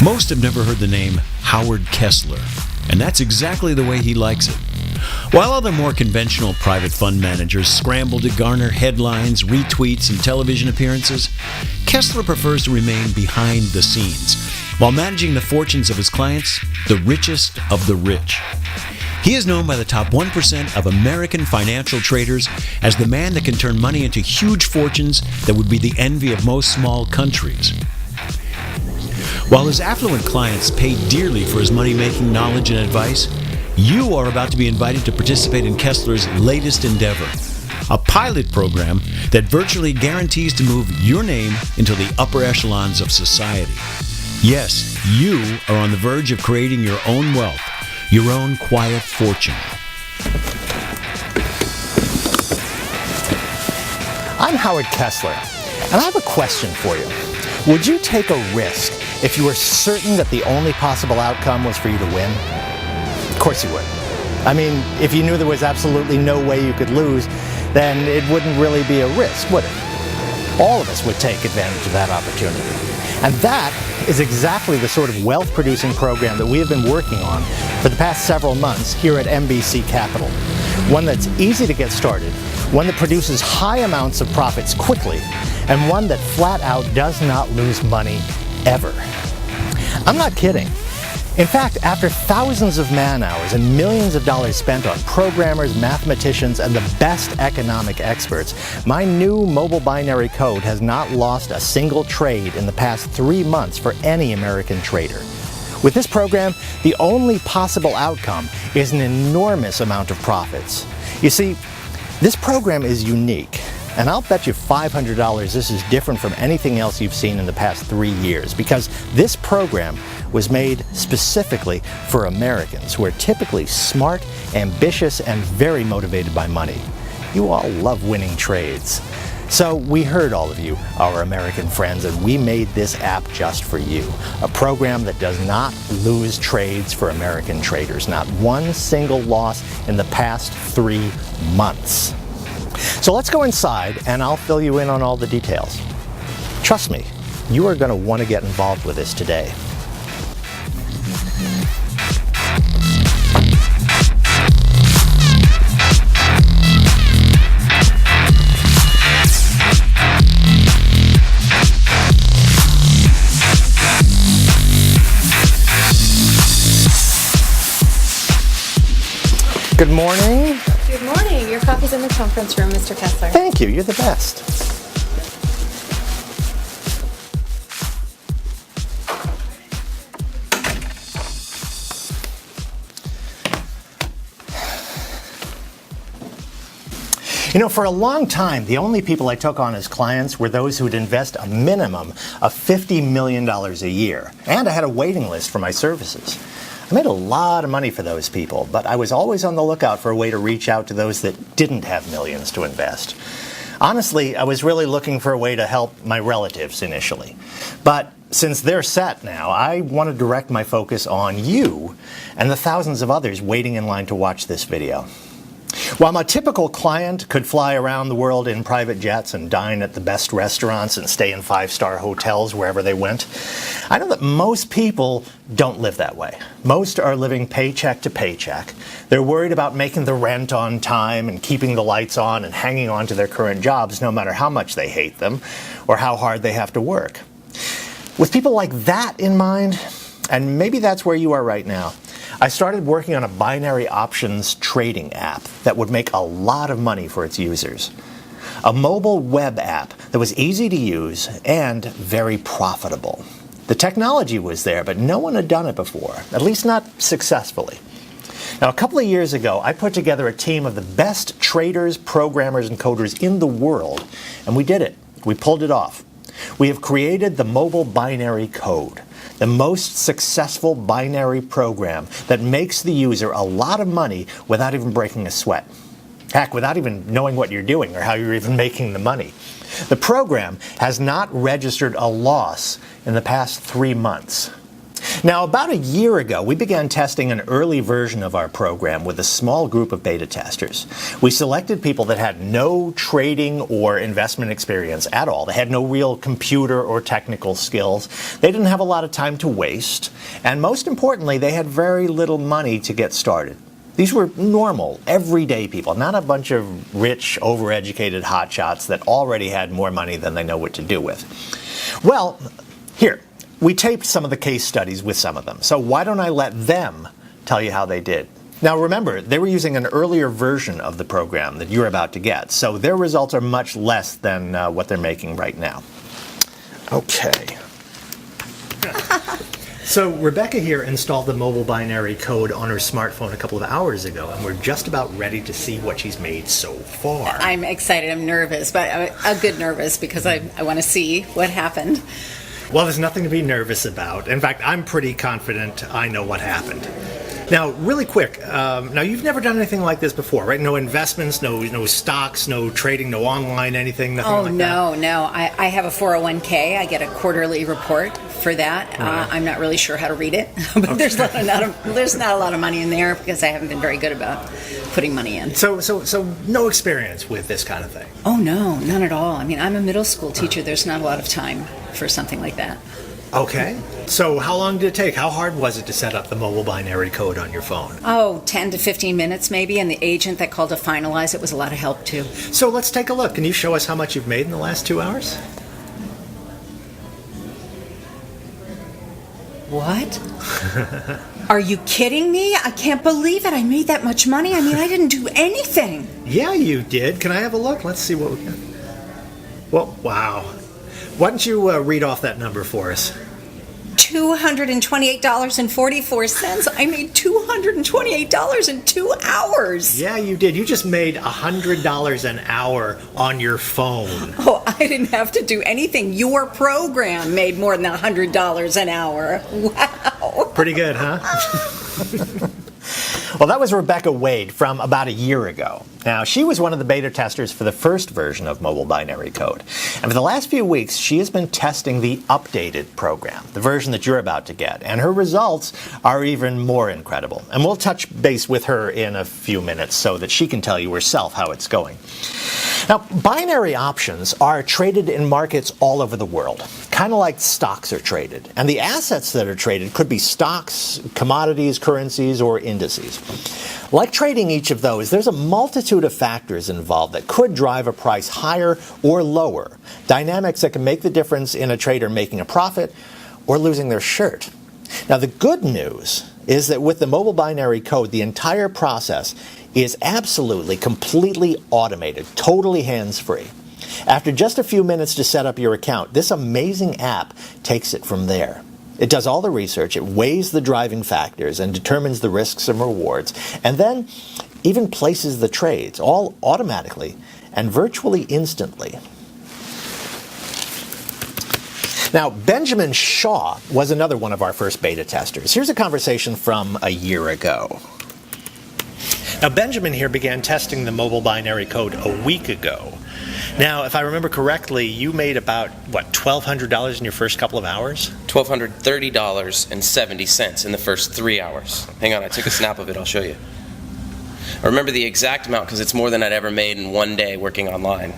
Most have never heard the name Howard Kessler, and that's exactly the way he likes it. While other more conventional private fund managers scramble to garner headlines, retweets, and television appearances, Kessler prefers to remain behind the scenes while managing the fortunes of his clients, the richest of the rich. He is known by the top 1% of American financial traders as the man that can turn money into huge fortunes that would be the envy of most small countries. While his affluent clients pay dearly for his money-making knowledge and advice, you are about to be invited to participate in Kessler's latest endeavor, a pilot program that virtually guarantees to move your name into the upper echelons of society. Yes, you are on the verge of creating your own wealth, your own quiet fortune. I'm Howard Kessler, and I have a question for you. Would you take a risk if you were certain that the only possible outcome was for you to win? Of course you would. I mean, if you knew there was absolutely no way you could lose, then it wouldn't really be a risk, would it? All of us would take advantage of that opportunity. And that is exactly the sort of wealth-producing program that we have been working on for the past several months here at MBC Capital. One that's easy to get started, one that produces high amounts of profits quickly, and one that flat out does not lose money ever. I'm not kidding. In fact, after thousands of man-hours and millions of dollars spent on programmers, mathematicians, and the best economic experts, my new mobile binary code has not lost a single trade in the past 3 months for any American trader. With this program, the only possible outcome is an enormous amount of profits. You see, this program is unique. And I'll bet you $500 this is different from anything else you've seen in the past 3 years, because this program was made specifically for Americans who are typically smart, ambitious, and very motivated by money. You all love winning trades. So we heard all of you, our American friends, and we made this app just for you. A program that does not lose trades for American traders. Not one single loss in the past 3 months. So let's go inside and I'll fill you in on all the details. Trust me, you are going to want to get involved with this today. Good morning. Good morning. Your coffee's in the conference room, Mr. Kessler. Thank you. You're the best. You know, for a long time, the only people I took on as clients were those who would invest a minimum of $50 million a year. And I had a waiting list for my services. I made a lot of money for those people, but I was always on the lookout for a way to reach out to those that didn't have millions to invest. Honestly, I was really looking for a way to help my relatives initially. But since they're set now, I want to direct my focus on you and the thousands of others waiting in line to watch this video. While my typical client could fly around the world in private jets and dine at the best restaurants and stay in 5-star hotels wherever they went, I know that most people don't live that way. Most are living paycheck to paycheck. They're worried about making the rent on time and keeping the lights on and hanging on to their current jobs no matter how much they hate them or how hard they have to work. With people like that in mind, and maybe that's where you are right now, I started working on a binary options trading app that would make a lot of money for its users. A mobile web app that was easy to use and very profitable. The technology was there, but no one had done it before, at least not successfully. Now, a couple of years ago, I put together a team of the best traders, programmers, and coders in the world, and we did it. We pulled it off. We have created the mobile binary code, the most successful binary program that makes the user a lot of money without even breaking a sweat. Heck, without even knowing what you're doing or how you're even making the money. The program has not registered a loss in the past 3 months. Now, about a year ago, we began testing an early version of our program with a small group of beta testers. We selected people that had no trading or investment experience at all. They had no real computer or technical skills. They didn't have a lot of time to waste. And most importantly, they had very little money to get started. These were normal, everyday people, not a bunch of rich, overeducated hotshots that already had more money than they know what to do with. Well, here. We taped some of the case studies with some of them, so why don't I let them tell you how they did? Now remember, they were using an earlier version of the program that you're about to get, so their results are much less than what they're making right now. Okay. So Rebecca here installed the mobile binary code on her smartphone a couple of hours ago, and we're just about ready to see what she's made so far. I'm excited. I'm nervous, but a good nervous because I want to see what happened. Well, there's nothing to be nervous about. In fact, I'm pretty confident I know what happened. Now, really quick, now you've never done anything like this before, right? No investments, no stocks, no trading, no online anything, nothing like that? No. I have a 401k. I get a quarterly report for that. Right. I'm not really sure how to read it, but there's not a lot of money in there because I haven't been very good about putting money in. So no experience with this kind of thing? Oh, no, none at all. I mean, I'm a middle school teacher. There's not a lot of time for something like that. Okay. So how long did it take? How hard was it to set up the mobile binary code on your phone? 10 to 15 minutes maybe, and the agent that called to finalize it was a lot of help too. So let's take a look. Can you show us how much you've made in the last 2 hours? What? Are you kidding me? I can't believe it. I made that much money. I mean, I didn't do anything. Yeah, you did. Can I have a look? Let's see what we got. Well, wow. Why don't you read off that number for us? $228.44. I made $228 in 2 hours. Yeah, you did. You just made $100 an hour on your phone. Oh, I didn't have to do anything. Your program made more than $100 an hour. Wow. Pretty good, huh? Well, that was Rebecca Wade from about a year ago. Now, she was one of the beta testers for the first version of mobile binary code. And for the last few weeks, she has been testing the updated program, the version that you're about to get. And her results are even more incredible. And we'll touch base with her in a few minutes so that she can tell you herself how it's going. Now, binary options are traded in markets all over the world, kind of like stocks are traded. And the assets that are traded could be stocks, commodities, currencies, or indices. Like trading each of those, there's a multitude of factors involved that could drive a price higher or lower, dynamics that can make the difference in a trader making a profit or losing their shirt. Now, the good news is that with the mobile binary code, the entire process is absolutely, completely automated, totally hands-free. After just a few minutes to set up your account, this amazing app takes it from there. It does all the research, it weighs the driving factors and determines the risks and rewards, and then even places the trades, all automatically and virtually instantly. Now, Benjamin Shaw was another one of our first beta testers. Here's a conversation from a year ago. Now, Benjamin here began testing the mobile binary code a week ago. Now, if I remember correctly, you made about, $1,200 in your first couple of hours? $1,230.70 in the first 3 hours. Hang on, I took a snap of it, I'll show you. I remember the exact amount because it's more than I'd ever made in one day working online.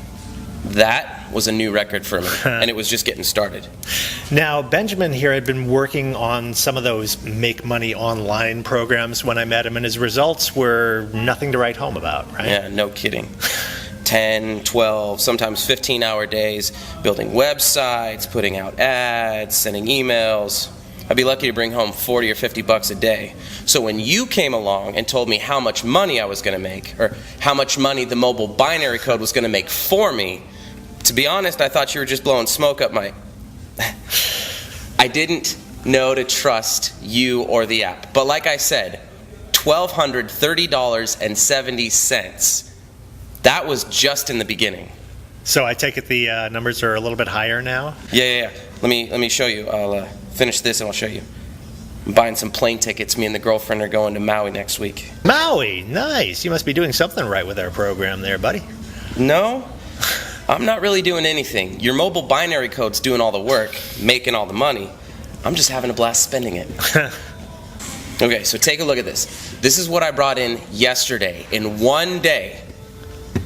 That was a new record for me, and it was just getting started. Now, Benjamin here had been working on some of those make money online programs when I met him, and his results were nothing to write home about, right? Yeah, no kidding. 10, 12, sometimes 15-hour days, building websites, putting out ads, sending emails. I'd be lucky to bring home 40 or 50 bucks a day. So when you came along and told me how much money I was going to make, or how much money the mobile binary code was going to make for me, to be honest, I thought you were just blowing smoke up my... I didn't know to trust you or the app. But like I said, $1,230.70. That was just in the beginning. So I take it the numbers are a little bit higher now? Yeah. Let me show you. I'll finish this and I'll show you. I'm buying some plane tickets. Me and the girlfriend are going to Maui next week. Maui, nice. You must be doing something right with our program there, buddy. No, I'm not really doing anything. Your mobile binary code's doing all the work, making all the money. I'm just having a blast spending it. Okay, so take a look at this. This is what I brought in yesterday in one day.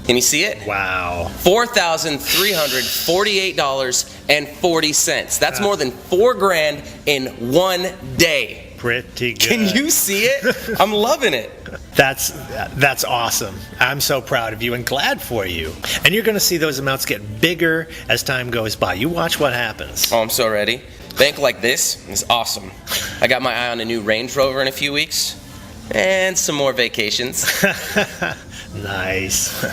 Can you see it? Wow. $4,348.40. That's more than $4,000 in one day. Pretty good. Can you see it? I'm loving it. That's awesome. I'm so proud of you and glad for you. And you're going to see those amounts get bigger as time goes by. You watch what happens. Oh, I'm so ready. Bank like this is awesome. I got my eye on a new Range Rover in a few weeks. And some more vacations. Nice.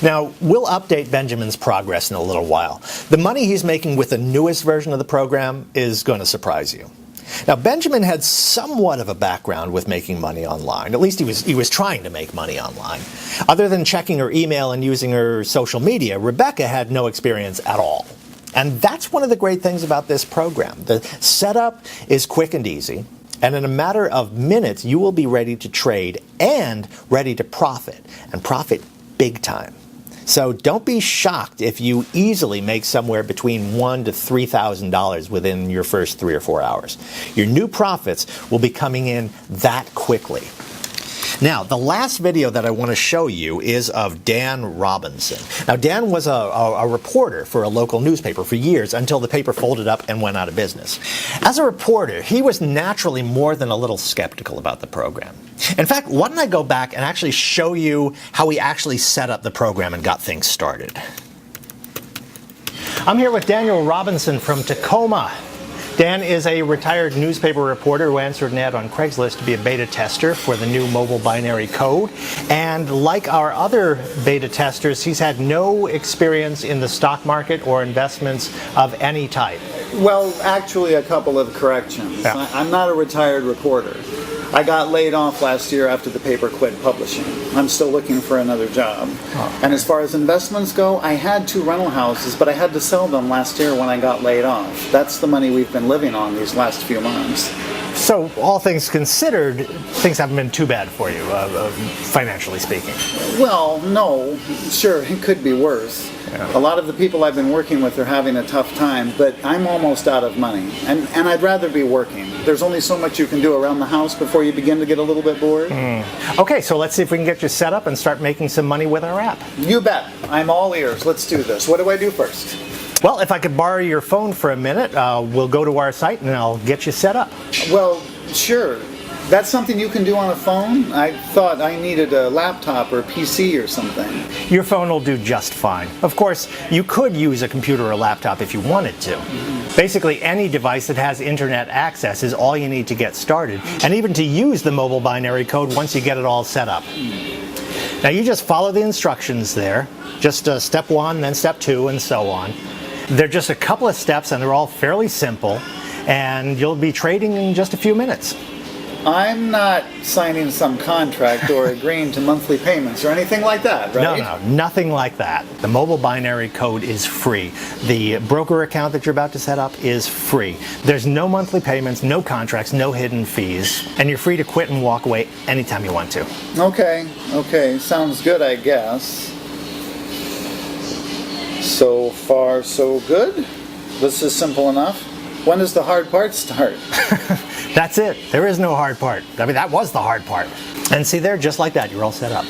Now, we'll update Benjamin's progress in a little while. The money he's making with the newest version of the program is going to surprise you. Now, Benjamin had somewhat of a background with making money online. At least he was trying to make money online. Other than checking her email and using her social media, Rebecca had no experience at all. And that's one of the great things about this program. The setup is quick and easy. And in a matter of minutes, you will be ready to trade and ready to profit, and profit big time. So don't be shocked if you easily make somewhere between $1,000 to $3,000 within your first 3 or 4 hours. Your new profits will be coming in that quickly. Now, the last video that I want to show you is of Dan Robinson. Now, Dan was a reporter for a local newspaper for years until the paper folded up and went out of business. As a reporter, he was naturally more than a little skeptical about the program. In fact, why don't I go back and actually show you how he actually set up the program and got things started. I'm here with Daniel Robinson from Tacoma. Dan is a retired newspaper reporter who answered an ad on Craigslist to be a beta tester for the new mobile binary code. And like our other beta testers, he's had no experience in the stock market or investments of any type. Well, actually, a couple of corrections. Yeah. I'm not a retired reporter. I got laid off last year after the paper quit publishing. I'm still looking for another job. Oh. And as far as investments go, I had 2 rental houses, but I had to sell them last year when I got laid off. That's the money we've been living on these last few months. So, all things considered, things haven't been too bad for you, financially speaking. Well, no. Sure, it could be worse. Yeah. A lot of the people I've been working with are having a tough time, but I'm almost out of money. And I'd rather be working. There's only so much you can do around the house before you begin to get a little bit bored. Okay, so let's see if we can get you set up and start making some money with our app. You bet. I'm all ears. Let's do this. What do I do first? Well, if I could borrow your phone for a minute, we'll go to our site and I'll get you set up. Well, sure. That's something you can do on a phone? I thought I needed a laptop or a PC or something. Your phone will do just fine. Of course, you could use a computer or laptop if you wanted to. Basically, any device that has internet access is all you need to get started, and even to use the mobile binary code once you get it all set up. Now, you just follow the instructions there. Just step 1, then step 2, and so on. They're just a couple of steps, and they're all fairly simple, and you'll be trading in just a few minutes. I'm not signing some contract or agreeing to monthly payments or anything like that, right? No, nothing like that. The mobile binary code is free. The broker account that you're about to set up is free. There's no monthly payments, no contracts, no hidden fees, and you're free to quit and walk away anytime you want to. Okay. Sounds good, I guess. So far, so good. This is simple enough. When does the hard part start? That's it. There is no hard part. I mean, that was the hard part. And see there, just like that, you're all set up.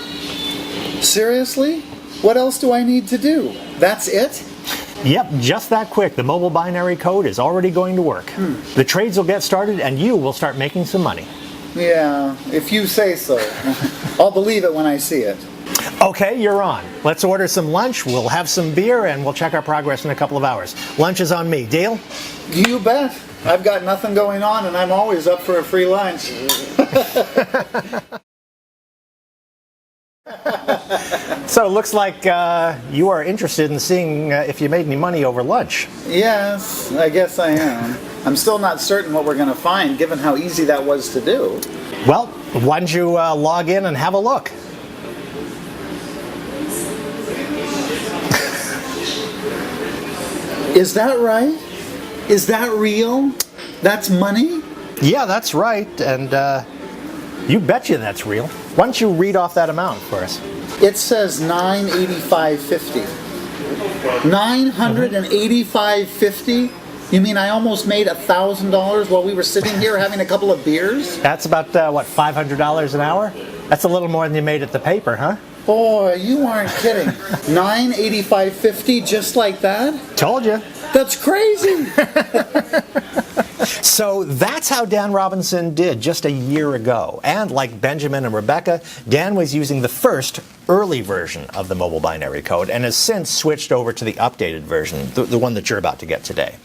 Seriously? What else do I need to do? That's it? Yep, just that quick. The mobile binary code is already going to work. The trades will get started and you will start making some money. Yeah, if you say so. I'll believe it when I see it. Okay, you're on. Let's order some lunch, we'll have some beer, and we'll check our progress in a couple of hours. Lunch is on me. Deal? You bet. I've got nothing going on and I'm always up for a free lunch. So it looks like you are interested in seeing if you made any money over lunch. Yes, I guess I am. I'm still not certain what we're going to find, given how easy that was to do. Well, why don't you log in and have a look? Is that right? Is that real? That's money? Yeah, that's right, and you betcha that's real. Why don't you read off that amount for us? It says $985.50. $985.50? You mean I almost made $1,000 while we were sitting here having a couple of beers? That's about, $500 an hour? That's a little more than you made at the paper, huh? Boy, you aren't kidding. $985.50 just like that? Told you. That's crazy. So that's how Dan Robinson did just a year ago. And like Benjamin and Rebecca, Dan was using the first early version of the mobile binary code and has since switched over to the updated version, the one that you're about to get today.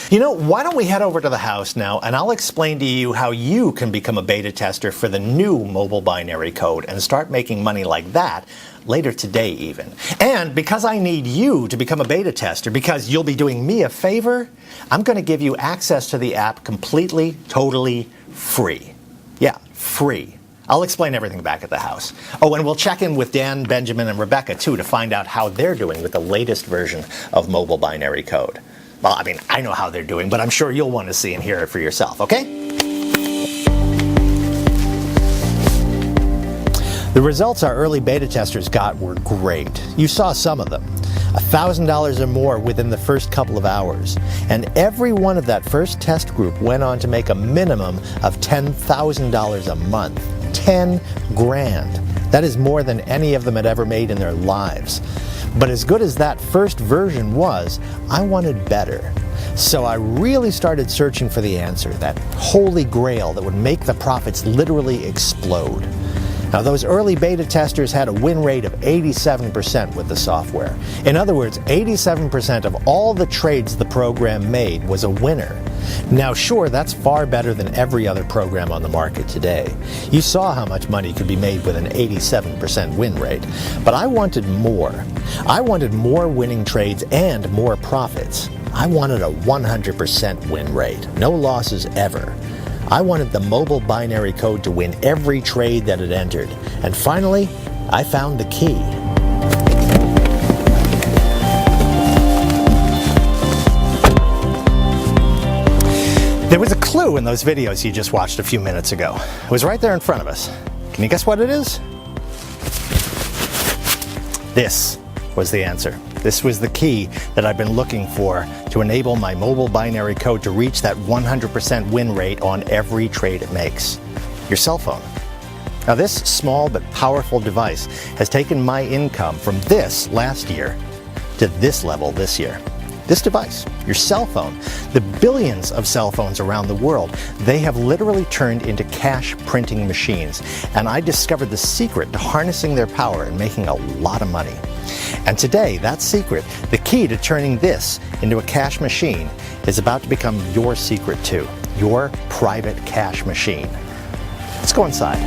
You know, why don't we head over to the house now and I'll explain to you how you can become a beta tester for the new mobile binary code and start making money like that later today even. And because I need you to become a beta tester, because you'll be doing me a favor, I'm going to give you access to the app completely, totally free. Yeah, free. I'll explain everything back at the house. Oh, and we'll check in with Dan, Benjamin, and Rebecca, too, to find out how they're doing with the latest version of mobile binary code. Well, I mean, I know how they're doing, but I'm sure you'll want to see and hear it for yourself, okay? The results our early beta testers got were great. You saw some of them. $1,000 or more within the first couple of hours. And every one of that first test group went on to make a minimum of $10,000 a month. 10 grand. That is more than any of them had ever made in their lives. But as good as that first version was, I wanted better. So I really started searching for the answer, that holy grail that would make the profits literally explode. Now, those early beta testers had a win rate of 87% with the software. In other words, 87% of all the trades the program made was a winner. Now, sure, that's far better than every other program on the market today. You saw how much money could be made with an 87% win rate. But I wanted more. I wanted more winning trades and more profits. I wanted a 100% win rate. No losses ever. I wanted the mobile binary code to win every trade that it entered. And finally, I found the key. There was a clue in those videos you just watched a few minutes ago. It was right there in front of us. Can you guess what it is? This was the answer. This was the key that I've been looking for to enable my mobile binary code to reach that 100% win rate on every trade it makes. Your cell phone. Now, this small but powerful device has taken my income from this last year to this level this year. This device, your cell phone, the billions of cell phones around the world, they have literally turned into cash printing machines. And I discovered the secret to harnessing their power and making a lot of money. And today, that secret, the key to turning this into a cash machine, is about to become your secret too. Your private cash machine. Let's go inside.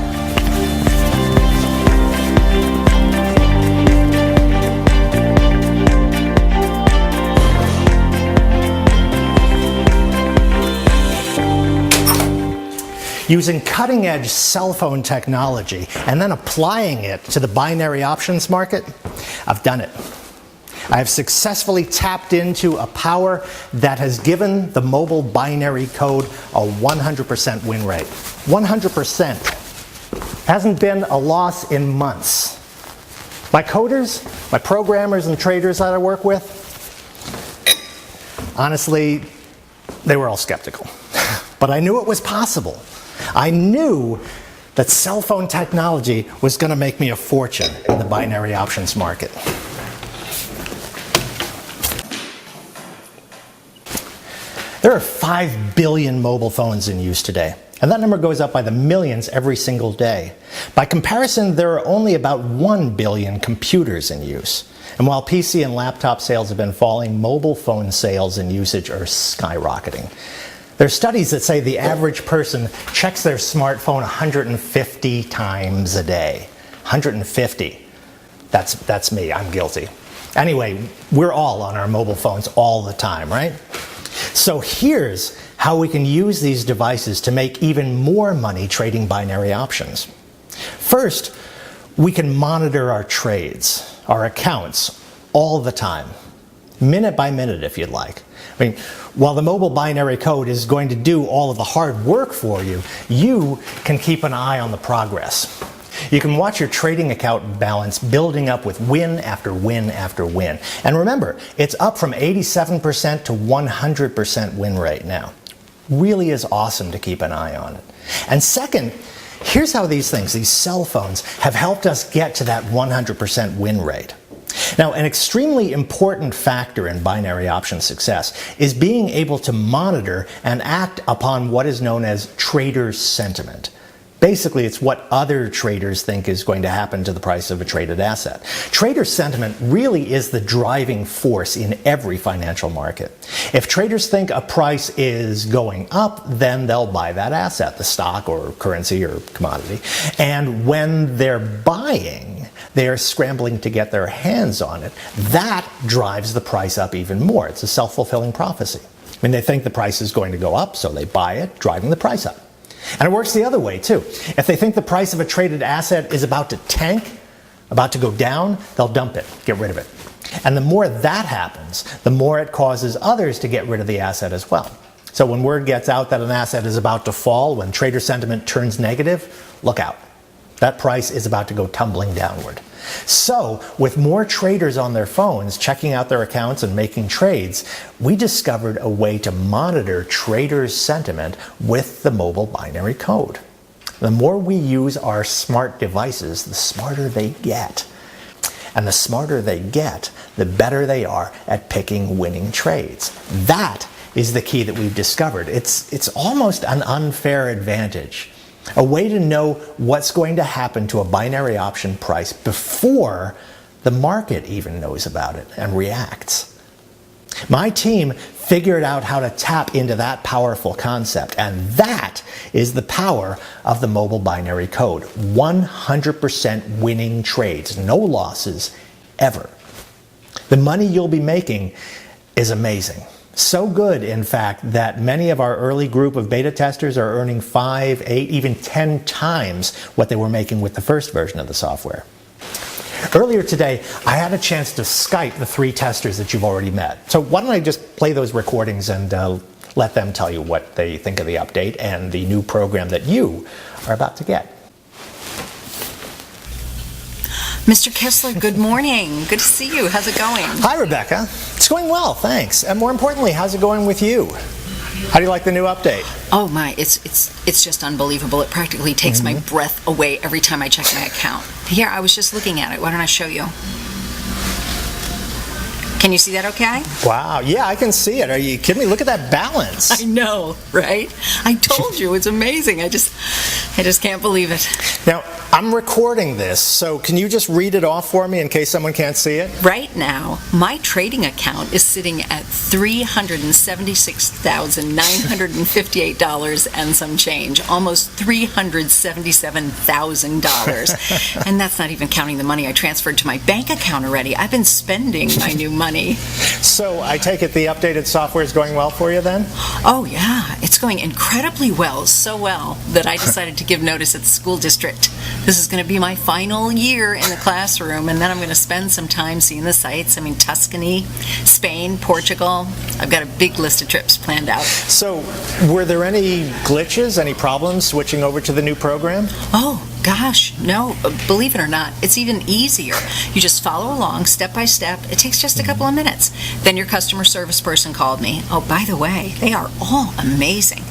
Using cutting-edge cell phone technology and then applying it to the binary options market, I've done it. I have successfully tapped into a power that has given the mobile binary code a 100% win rate. 100%. Hasn't been a loss in months. My coders, my programmers and traders that I work with, honestly, they were all skeptical. But I knew it was possible. I knew that cell phone technology was going to make me a fortune in the binary options market. There are 5 billion mobile phones in use today, and that number goes up by the millions every single day. By comparison, there are only about 1 billion computers in use. And while PC and laptop sales have been falling, mobile phone sales and usage are skyrocketing. There are studies that say the average person checks their smartphone 150 times a day. 150. That's me. I'm guilty. Anyway, we're all on our mobile phones all the time, right? So here's how we can use these devices to make even more money trading binary options. First, we can monitor our trades, our accounts, all the time. Minute by minute, if you'd like. I mean, while the mobile binary code is going to do all of the hard work for you, you can keep an eye on the progress. You can watch your trading account balance building up with win after win after win. And remember, it's up from 87% to 100% win rate now. Really is awesome to keep an eye on it. And second, here's how these cell phones, have helped us get to that 100% win rate. Now, an extremely important factor in binary option success is being able to monitor and act upon what is known as trader sentiment. Basically, it's what other traders think is going to happen to the price of a traded asset. Trader sentiment really is the driving force in every financial market. If traders think a price is going up, then they'll buy that asset, the stock or currency or commodity. And when they're buying, they are scrambling to get their hands on it. That drives the price up even more. It's a self-fulfilling prophecy. I mean, they think the price is going to go up, so they buy it, driving the price up. And it works the other way, too. If they think the price of a traded asset is about to tank, about to go down, they'll dump it, get rid of it. And the more that happens, the more it causes others to get rid of the asset as well. So when word gets out that an asset is about to fall, when trader sentiment turns negative, look out. That price is about to go tumbling downward. So, with more traders on their phones checking out their accounts and making trades, we discovered a way to monitor traders' sentiment with the mobile binary code. The more we use our smart devices, the smarter they get. And the smarter they get, the better they are at picking winning trades. That is the key that we've discovered. It's almost an unfair advantage. A way to know what's going to happen to a binary option price before the market even knows about it and reacts. My team figured out how to tap into that powerful concept, and that is the power of the mobile binary code. 100% winning trades, no losses, ever. The money you'll be making is amazing. So good, in fact, that many of our early group of beta testers are earning 5, 8, even 10 times what they were making with the first version of the software. Earlier today, I had a chance to Skype the 3 testers that you've already met. So why don't I just play those recordings and let them tell you what they think of the update and the new program that you are about to get. Mr. Kessler, good morning. Good to see you. How's it going? Hi, Rebecca. It's going well, thanks. And more importantly, how's it going with you? How do you like the new update? Oh my, it's just unbelievable. It practically takes my breath away every time I check my account. Here, I was just looking at it. Why don't I show you? Can you see that okay? Wow, yeah, I can see it. Are you kidding me? Look at that balance. I know, right? I told you, it's amazing. I just can't believe it. Now, I'm recording this, so can you just read it off for me in case someone can't see it? Right now, my trading account is sitting at $376,958 and some change, almost $377,000. And that's not even counting the money I transferred to my bank account already. I've been spending my new money. So I take it the updated software is going well for you then? Oh yeah, it's going incredibly well, so well that I decided to give notice at the school district. This is going to be my final year in the classroom, and then I'm going to spend some time seeing the sights. I mean, Tuscany, Spain, Portugal. I've got a big list of trips planned out. So were there any glitches, any problems switching over to the new program? Oh, gosh, no. Believe it or not, it's even easier. You just follow along step by step. It takes just a couple of minutes. Then your customer service person called me. Oh, by the way, they are all amazing.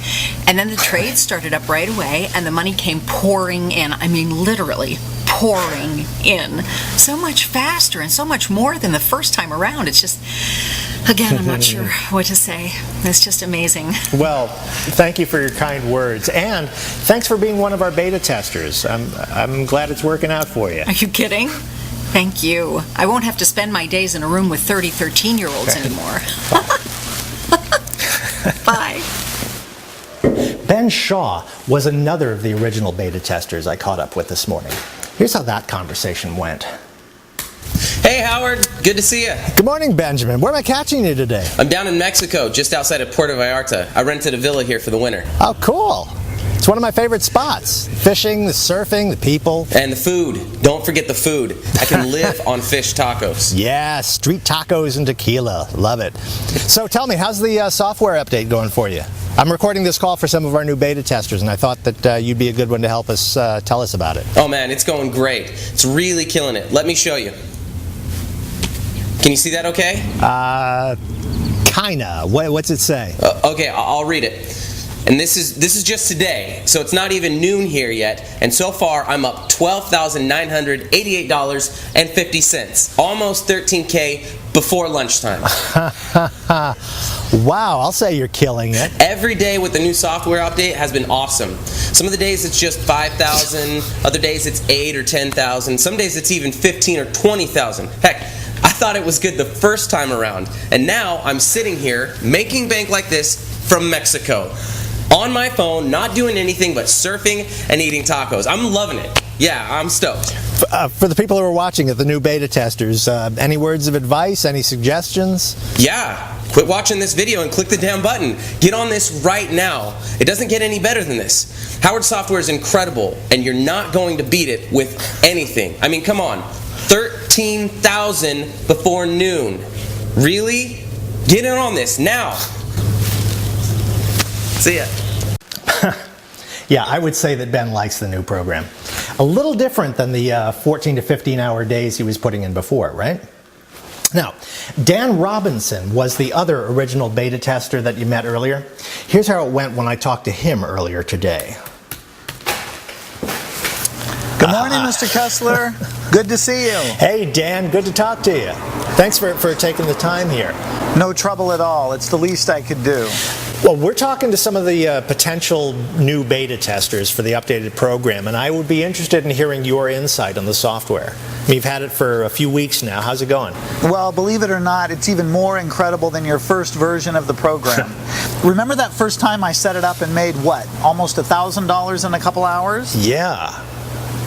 And then the trade started up right away, and the money came pouring in. I mean, literally pouring in. So much faster and so much more than the first time around. It's just, again, I'm not sure what to say. It's just amazing. Well, thank you for your kind words, and thanks for being one of our beta testers. I'm glad it's working out for you. Are you kidding? Thank you. I won't have to spend my days in a room with 30 13-year-olds anymore. Bye. Ben Shaw was another of the original beta testers I caught up with this morning. Here's how that conversation went. Hey, Howard. Good to see you. Good morning, Benjamin. Where am I catching you today? I'm down in Mexico, just outside of Puerto Vallarta. I rented a villa here for the winter. Oh, cool. It's one of my favorite spots. Fishing, the surfing, the people. And the food. Don't forget the food. I can live on fish tacos. Yeah, street tacos and tequila. Love it. So tell me, how's the software update going for you? I'm recording this call for some of our new beta testers, and I thought that you'd be a good one to help us tell us about it. Oh man, it's going great. It's really killing it. Let me show you. Can you see that okay? Kinda. What's it say? Okay, I'll read it. And this is just today, so it's not even noon here yet. And so far, I'm up $12,988.50, almost $13K before lunchtime. Wow, I'll say you're killing it. Every day with the new software update has been awesome. Some of the days it's just 5,000, other days it's 8 or 10,000. Some days it's even 15 or 20,000. Heck, I thought it was good the first time around, and now I'm sitting here making bank like this from Mexico. On my phone, not doing anything but surfing and eating tacos. I'm loving it. Yeah, I'm stoked. For the people who are watching it, the new beta testers, any words of advice, any suggestions? Yeah, quit watching this video and click the damn button. Get on this right now. It doesn't get any better than this. Howard Software is incredible, and you're not going to beat it with anything. I mean, come on. 13,000 before noon. Really? Get in on this now. See ya. Yeah, I would say that Ben likes the new program. A little different than the 14 to 15 hour days he was putting in before, right? Now, Dan Robinson was the other original beta tester that you met earlier. Here's how it went when I talked to him earlier today. Good morning, Mr. Kessler. Good to see you. Hey, Dan, good to talk to you. Thanks for taking the time here. No trouble at all. It's the least I could do. Well, we're talking to some of the potential new beta testers for the updated program, and I would be interested in hearing your insight on the software. You've had it for a few weeks now. How's it going? Well, believe it or not, it's even more incredible than your first version of the program. Remember that first time I set it up and made, what, almost $1,000 in a couple hours? Yeah.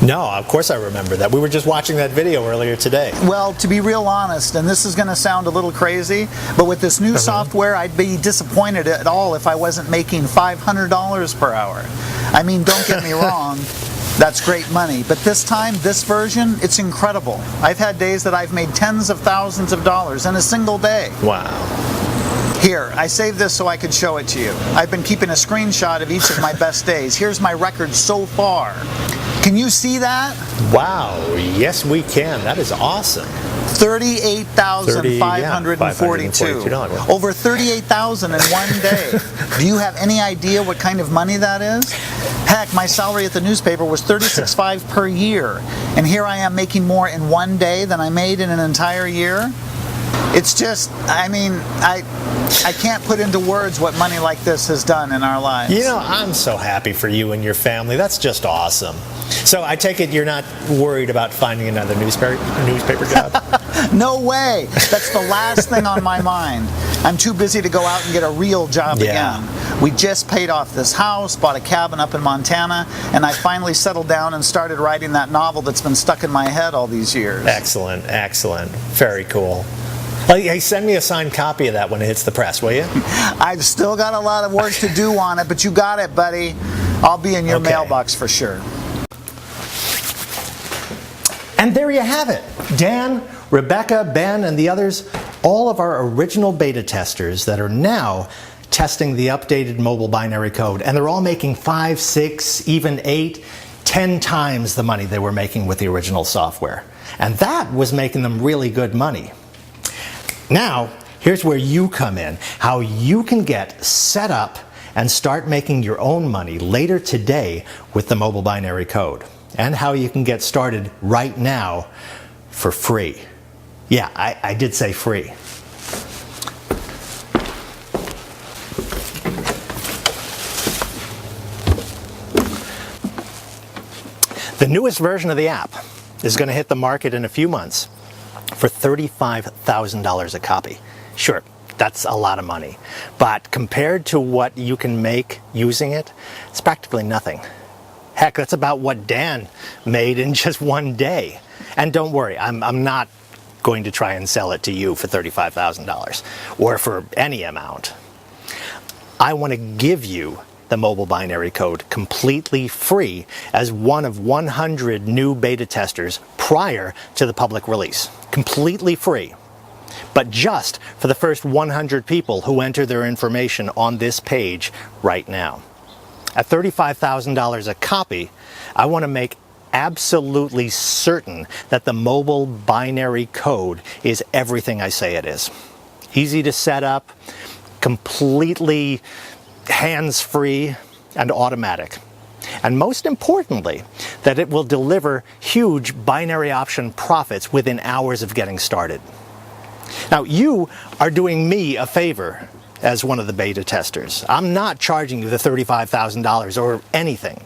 No, of course I remember that. We were just watching that video earlier today. Well, to be real honest, and this is going to sound a little crazy, but with this new software, I'd be disappointed at all if I wasn't making $500 per hour. I mean, don't get me wrong, that's great money, but this time, this version, it's incredible. I've had days that I've made tens of thousands of dollars in a single day. Wow. Here, I saved this so I could show it to you. I've been keeping a screenshot of each of my best days. Here's my record so far. Can you see that? Wow, yes we can. That is awesome. 38,542. Over 38,000 in one day. Do you have any idea what kind of money that is? Heck, my salary at the newspaper was $36,500 per year. And here I am making more in one day than I made in an entire year. It's just, I mean, I can't put into words what money like this has done in our lives. You know, I'm so happy for you and your family. That's just awesome. So I take it you're not worried about finding another newspaper job? No way. That's the last thing on my mind. I'm too busy to go out and get a real job again. We just paid off this house, bought a cabin up in Montana, and I finally settled down and started writing that novel that's been stuck in my head all these years. Excellent, excellent. Very cool. Well, hey, send me a signed copy of that when it hits the press, will you? I've still got a lot of work to do on it, but you got it, buddy. I'll be in your mailbox for sure. And there you have it. Dan, Rebecca, Ben, and the others, all of our original beta testers that are now testing the updated mobile binary code. And they're all making 5, 6, even 8, 10 times the money they were making with the original software. And that was making them really good money. Now, here's where you come in, how you can get set up and start making your own money later today with the mobile binary code, and how you can get started right now for free. Yeah, I did say free. The newest version of the app is going to hit the market in a few months for $35,000 a copy. Sure, that's a lot of money, but compared to what you can make using it, it's practically nothing. Heck, that's about what Dan made in just one day. And don't worry, I'm not going to try and sell it to you for $35,000 or for any amount. I want to give you the mobile binary code completely free as one of 100 new beta testers prior to the public release. Completely free. But just for the first 100 people who enter their information on this page right now. At $35,000 a copy, I want to make absolutely certain that the mobile binary code is everything I say it is. Easy to set up, completely hands-free and automatic. And most importantly, that it will deliver huge binary option profits within hours of getting started. Now, you are doing me a favor as one of the beta testers. I'm not charging you the $35,000 or anything.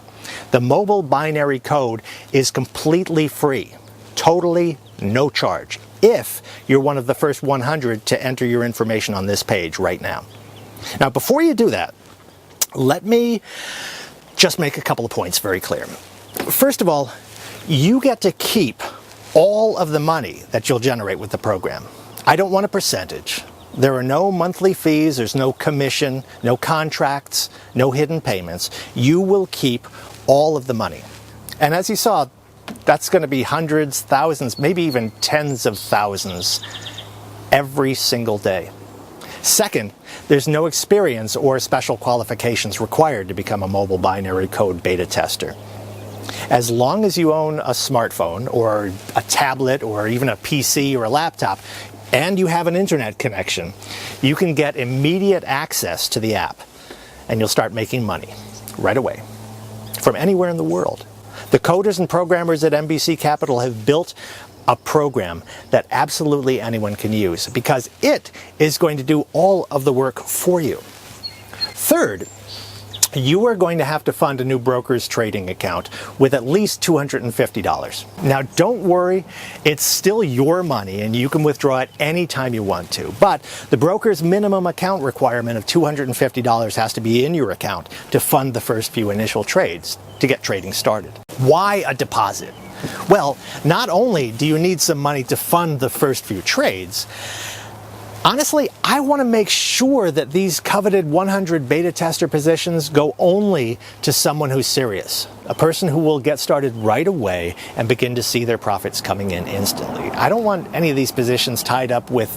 The mobile binary code is completely free, totally no charge, if you're one of the first 100 to enter your information on this page right now. Now, before you do that, let me just make a couple of points very clear. First of all, you get to keep all of the money that you'll generate with the program. I don't want a percentage. There are no monthly fees, there's no commission, no contracts, no hidden payments. You will keep all of the money. And as you saw, that's going to be hundreds, thousands, maybe even tens of thousands every single day. Second, there's no experience or special qualifications required to become a mobile binary code beta tester. As long as you own a smartphone or a tablet or even a PC or a laptop, and you have an internet connection, you can get immediate access to the app, and you'll start making money right away from anywhere in the world. The coders and programmers at NBC Capital have built a program that absolutely anyone can use because it is going to do all of the work for you. Third, you are going to have to fund a new broker's trading account with at least $250. Now, don't worry, it's still your money and you can withdraw it any time you want to. But the broker's minimum account requirement of $250 has to be in your account to fund the first few initial trades to get trading started. Why a deposit? Well, not only do you need some money to fund the first few trades, honestly, I want to make sure that these coveted 100 beta tester positions go only to someone who's serious, a person who will get started right away and begin to see their profits coming in instantly. I don't want any of these positions tied up with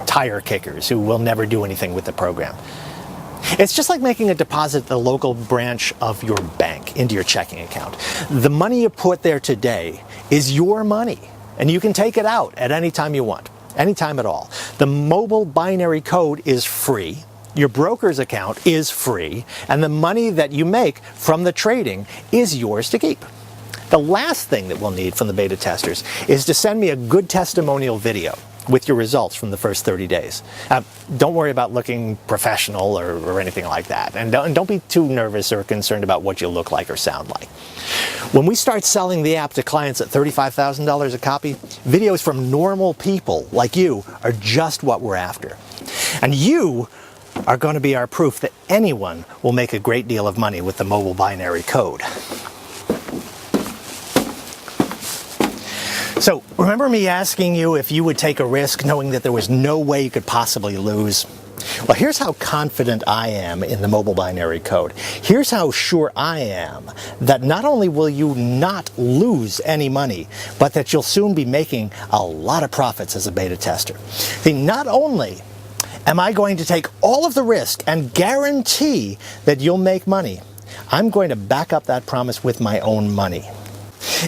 tire kickers who will never do anything with the program. It's just like making a deposit at the local branch of your bank into your checking account. The money you put there today is your money, and you can take it out at any time you want. Anytime at all. The mobile binary code is free, your broker's account is free, and the money that you make from the trading is yours to keep. The last thing that we'll need from the beta testers is to send me a good testimonial video with your results from the first 30 days. Don't worry about looking professional or anything like that. And don't be too nervous or concerned about what you look like or sound like. When we start selling the app to clients at $35,000 a copy, videos from normal people like you are just what we're after. And you are going to be our proof that anyone will make a great deal of money with the mobile binary code. So, remember me asking you if you would take a risk knowing that there was no way you could possibly lose? Well, here's how confident I am in the mobile binary code. Here's how sure I am that not only will you not lose any money, but that you'll soon be making a lot of profits as a beta tester. See, not only am I going to take all of the risk and guarantee that you'll make money, I'm going to back up that promise with my own money.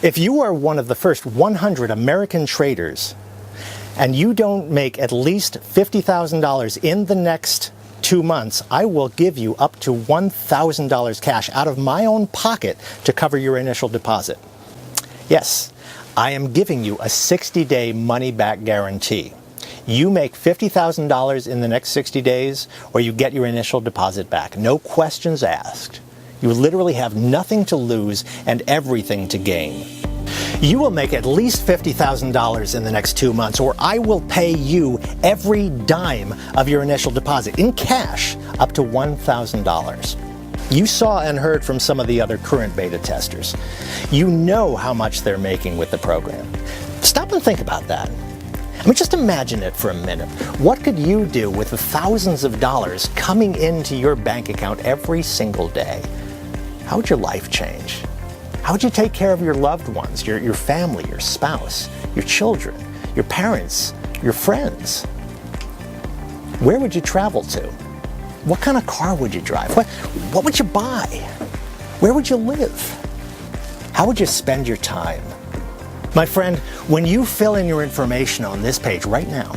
If you are one of the first 100 American traders and you don't make at least $50,000 in the next 2 months, I will give you up to $1,000 cash out of my own pocket to cover your initial deposit. Yes, I am giving you a 60-day money-back guarantee. You make $50,000 in the next 60 days or you get your initial deposit back. No questions asked. You literally have nothing to lose and everything to gain. You will make at least $50,000 in the next 2 months, or I will pay you every dime of your initial deposit in cash up to $1,000. You saw and heard from some of the other current beta testers. You know how much they're making with the program. Stop and think about that. I mean, just imagine it for a minute. What could you do with the thousands of dollars coming into your bank account every single day? How would your life change? How would you take care of your loved ones, your family, your spouse, your children, your parents, your friends? Where would you travel to? What kind of car would you drive? What would you buy? Where would you live? How would you spend your time? My friend, when you fill in your information on this page right now,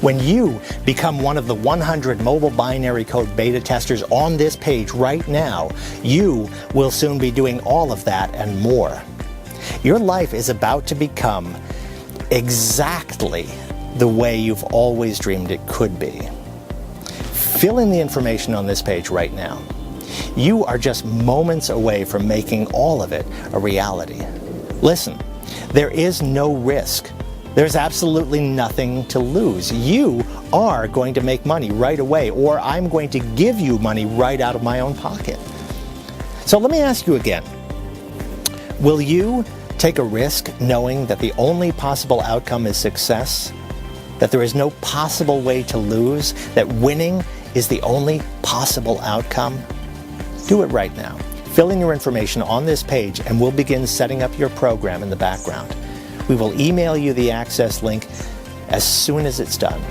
when you become one of the 100 mobile binary code beta testers on this page right now, you will soon be doing all of that and more. Your life is about to become exactly the way you've always dreamed it could be. Fill in the information on this page right now. You are just moments away from making all of it a reality. Listen, there is no risk. There's absolutely nothing to lose. You are going to make money right away, or I'm going to give you money right out of my own pocket. So let me ask you again. Will you take a risk knowing that the only possible outcome is success? That there is no possible way to lose? That winning is the only possible outcome? Do it right now. Fill in your information on this page and we'll begin setting up your program in the background. We will email you the access link as soon as it's done.